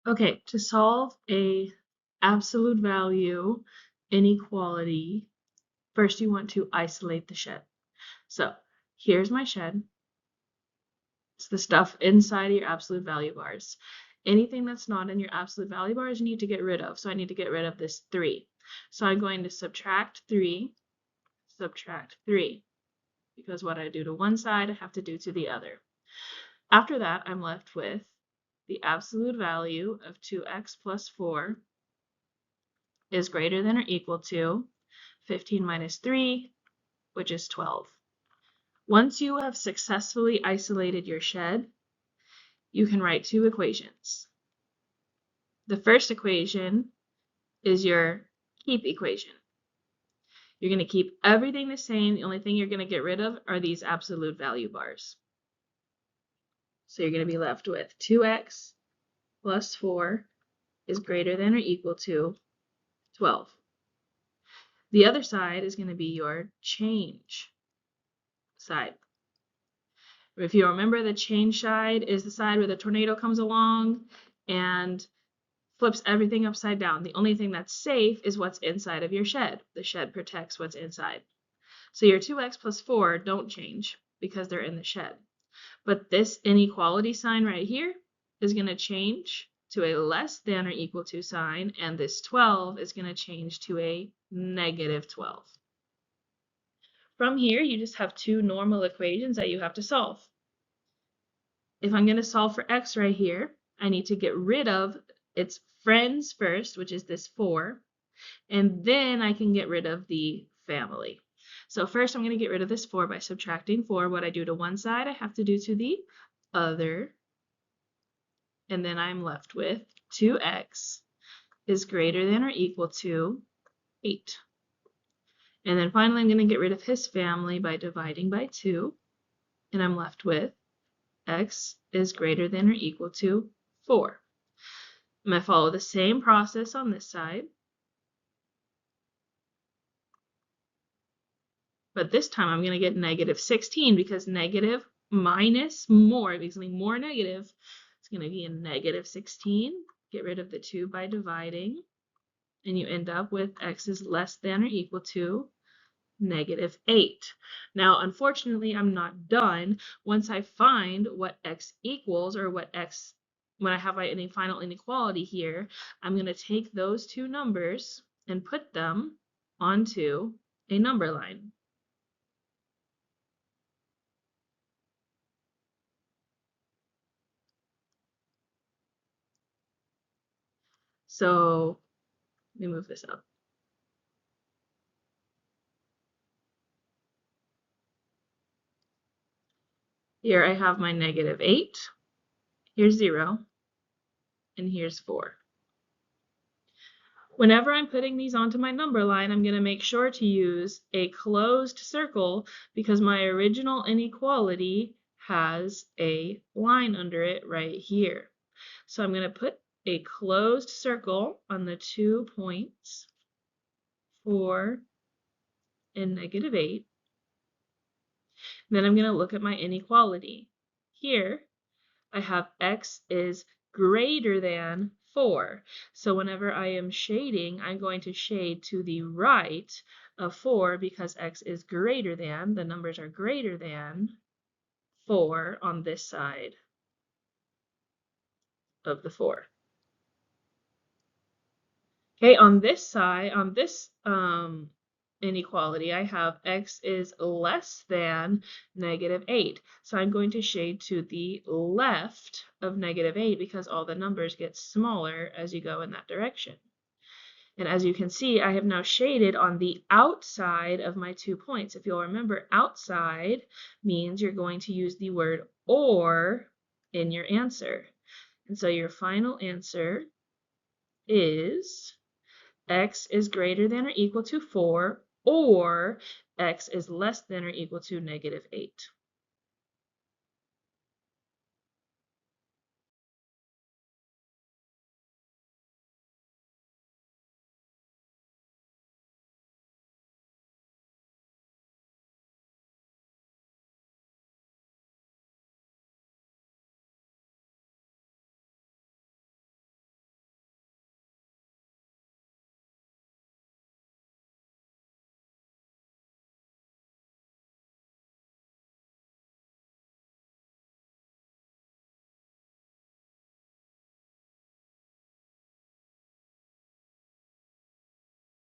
Okay, to solve a absolute value inequality, first you want to isolate the shed. So here's my shed. It's the stuff inside of your absolute value bars. Anything that's not in your absolute value bars, you need to get rid of. So I need to get rid of this 3. So I'm going to subtract 3, because what I do to one side, I have to do to the other. After that, I'm left with the absolute value of 2x plus 4 is greater than or equal to 15 minus 3, which is 12. Once you have successfully isolated your shed, you can write 2 equations. The first equation is your keep equation. You're going to keep everything the same. The only thing you're going to get rid of are these absolute value bars. So you're going to be left with 2x plus 4 is greater than or equal to 12. The other side is going to be your change side. If you remember, the change side is the side where the tornado comes along and flips everything upside down. The only thing that's safe is what's inside of your shed. The shed protects what's inside. So your 2x plus 4 don't change because they're in the shed. But this inequality sign right here is going to change to a less than or equal to sign, and this 12 is going to change to a negative 12. From here, you just have 2 normal equations that you have to solve. If I'm going to solve for x right here, I need to get rid of its friends first, which is this 4, and then I can get rid of the family. So first I'm going to get rid of this 4 by subtracting 4. What I do to one side, I have to do to the other. And then I'm left with 2x is greater than or equal to 8. And then finally I'm going to get rid of his family by dividing by 2. And I'm left with x is greater than or equal to 4. I'm going to follow the same process on this side. But this time I'm going to get negative 16 because negative minus more, basically more negative, it's going to be a negative 16. Get rid of the 2 by dividing, and you end up with x is less than or equal to negative 8. Now, unfortunately, I'm not done. Once I find what x equals, or what x, when I have my final inequality here, I'm going to take those 2 numbers and put them onto a number line. So let me move this up. Here I have my negative 8. Here's 0. And here's 4. Whenever I'm putting these onto my number line, I'm going to make sure to use a closed circle because my original inequality has a line under it right here. So I'm going to put a closed circle on the 2 points, 4 and negative 8. Then I'm going to look at my inequality. Here I have x is greater than 4. So whenever I am shading, I'm going to shade to the right of 4 because x is greater than, the numbers are greater than 4 on this side of the 4. Okay, on this side, on this inequality, I have x is less than negative 8. So I'm going to shade to the left of negative 8 because all the numbers get smaller as you go in that direction. And as you can see, I have now shaded on the outside of my 2 points. If you'll remember, outside means you're going to use the word or in your answer. And so your final answer is x is greater than or equal to 4, or x is less than or equal to negative 8.